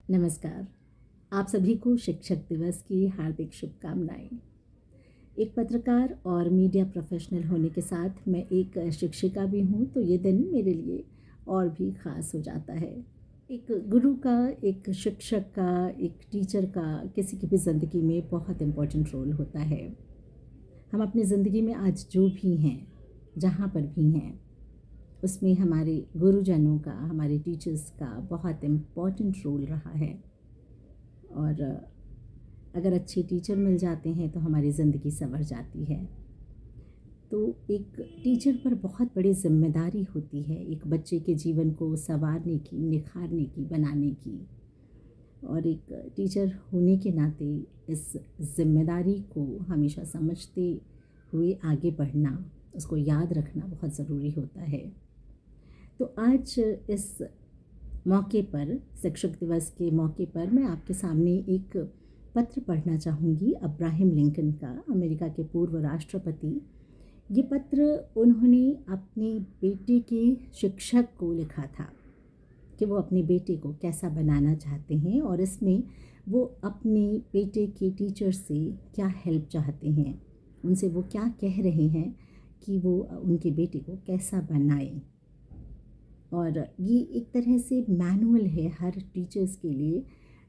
नमस्कार। आप सभी को शिक्षक दिवस की हार्दिक शुभकामनाएं। एक पत्रकार और मीडिया प्रोफेशनल होने के साथ मैं एक शिक्षिका भी हूँ, तो ये दिन मेरे लिए और भी ख़ास हो जाता है। एक गुरु का, एक शिक्षक का, एक टीचर का किसी की भी ज़िंदगी में बहुत इम्पोर्टेंट रोल होता है। हम अपनी ज़िंदगी में आज जो भी हैं, जहाँ पर भी हैं, उसमें हमारे गुरुजनों का, हमारे टीचर्स का बहुत इम्पोर्टेंट रोल रहा है। और अगर अच्छे टीचर मिल जाते हैं तो हमारी ज़िंदगी संवर जाती है। तो एक टीचर पर बहुत बड़ी जिम्मेदारी होती है एक बच्चे के जीवन को संवारने की, निखारने की, बनाने की। और एक टीचर होने के नाते इस जिम्मेदारी को हमेशा समझते हुए आगे बढ़ना, उसको याद रखना बहुत ज़रूरी होता है। तो आज इस मौके पर, शिक्षक दिवस के मौके पर, मैं आपके सामने एक पत्र पढ़ना चाहूँगी अब्राहम लिंकन का, अमेरिका के पूर्व राष्ट्रपति। ये पत्र उन्होंने अपने बेटे के शिक्षक को लिखा था कि वो अपने बेटे को कैसा बनाना चाहते हैं और इसमें वो अपने बेटे के टीचर से क्या हेल्प चाहते हैं, उनसे वो क्या कह रहे हैं कि वो उनके बेटे को कैसा बनाएं। और ये एक तरह से मैनुअल है हर टीचर्स के लिए,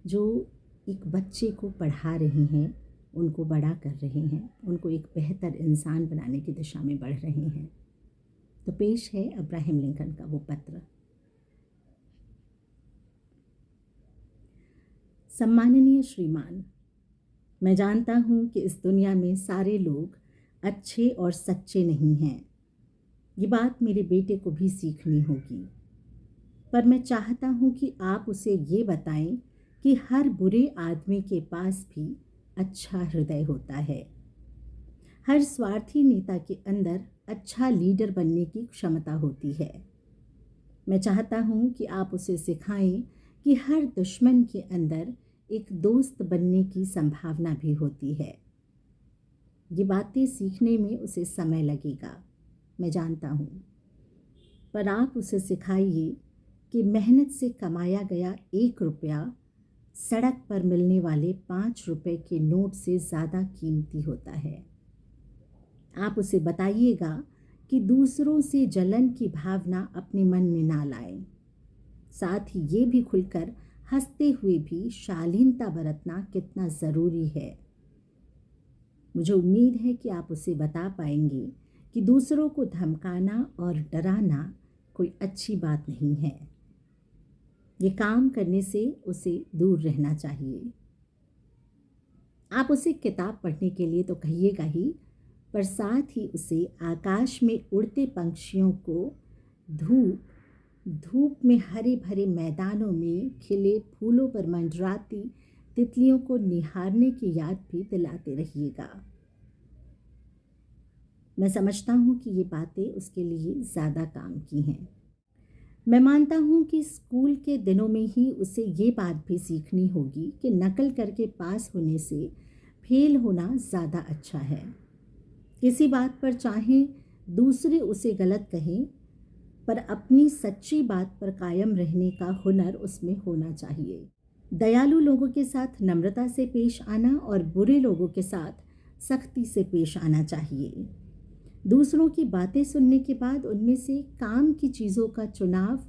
जो एक बच्चे को पढ़ा रहे हैं, उनको बड़ा कर रहे हैं, उनको एक बेहतर इंसान बनाने की दिशा में बढ़ रहे हैं। तो पेश है अब्राहम लिंकन का वो पत्र। सम्माननीय श्रीमान, मैं जानता हूँ कि इस दुनिया में सारे लोग अच्छे और सच्चे नहीं हैं। ये बात मेरे बेटे को भी सीखनी होगी, पर मैं चाहता हूँ कि आप उसे ये बताएं कि हर बुरे आदमी के पास भी अच्छा हृदय होता है। हर स्वार्थी नेता के अंदर अच्छा लीडर बनने की क्षमता होती है। मैं चाहता हूँ कि आप उसे सिखाएं कि हर दुश्मन के अंदर एक दोस्त बनने की संभावना भी होती है। ये बातें सीखने में उसे समय लगेगा, मैं जानता हूँ, पर आप उसे सिखाइए कि मेहनत से कमाया गया 1 रुपया सड़क पर मिलने वाले 5 रुपए के नोट से ज़्यादा कीमती होता है। आप उसे बताइएगा कि दूसरों से जलन की भावना अपने मन में ना लाएं। साथ ही ये भी खुलकर हंसते हुए भी शालीनता बरतना कितना ज़रूरी है। मुझे उम्मीद है कि आप उसे बता पाएंगे कि दूसरों को धमकाना और डराना कोई अच्छी बात नहीं है। ये काम करने से उसे दूर रहना चाहिए। आप उसे किताब पढ़ने के लिए तो कहिएगा ही, पर साथ ही उसे आकाश में उड़ते पंछियों को, धूप में हरे भरे मैदानों में खिले फूलों पर मंडराती तितलियों को निहारने की याद भी दिलाते रहिएगा। मैं समझता हूँ कि ये बातें उसके लिए ज़्यादा काम की हैं। मैं मानता हूँ कि स्कूल के दिनों में ही उसे ये बात भी सीखनी होगी कि नकल करके पास होने से फेल होना ज़्यादा अच्छा है। किसी बात पर चाहे दूसरे उसे गलत कहें, पर अपनी सच्ची बात पर कायम रहने का हुनर उसमें होना चाहिए। दयालु लोगों के साथ नम्रता से पेश आना और बुरे लोगों के साथ सख्ती से पेश आना चाहिए। दूसरों की बातें सुनने के बाद उनमें से काम की चीज़ों का चुनाव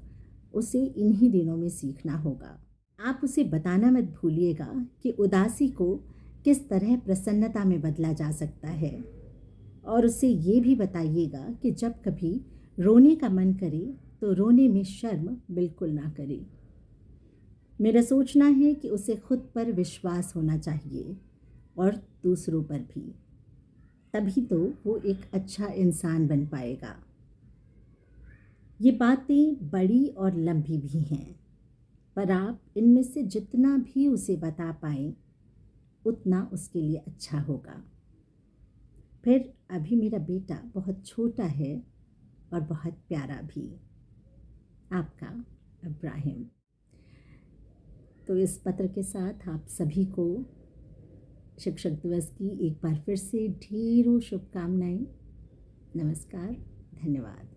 उसे इन्हीं दिनों में सीखना होगा। आप उसे बताना मत भूलिएगा कि उदासी को किस तरह प्रसन्नता में बदला जा सकता है, और उसे ये भी बताइएगा कि जब कभी रोने का मन करे तो रोने में शर्म बिल्कुल ना करे। मेरा सोचना है कि उसे खुद पर विश्वास होना चाहिए और दूसरों पर भी, तभी तो वो एक अच्छा इंसान बन पाएगा। ये बातें बड़ी और लंबी भी हैं, पर आप इनमें से जितना भी उसे बता पाएं उतना उसके लिए अच्छा होगा। फिर अभी मेरा बेटा बहुत छोटा है और बहुत प्यारा भी। आपका अब्राहम। तो इस पत्र के साथ आप सभी को शिक्षक दिवस की एक बार फिर से ढेरों शुभकामनाएं। नमस्कार, धन्यवाद।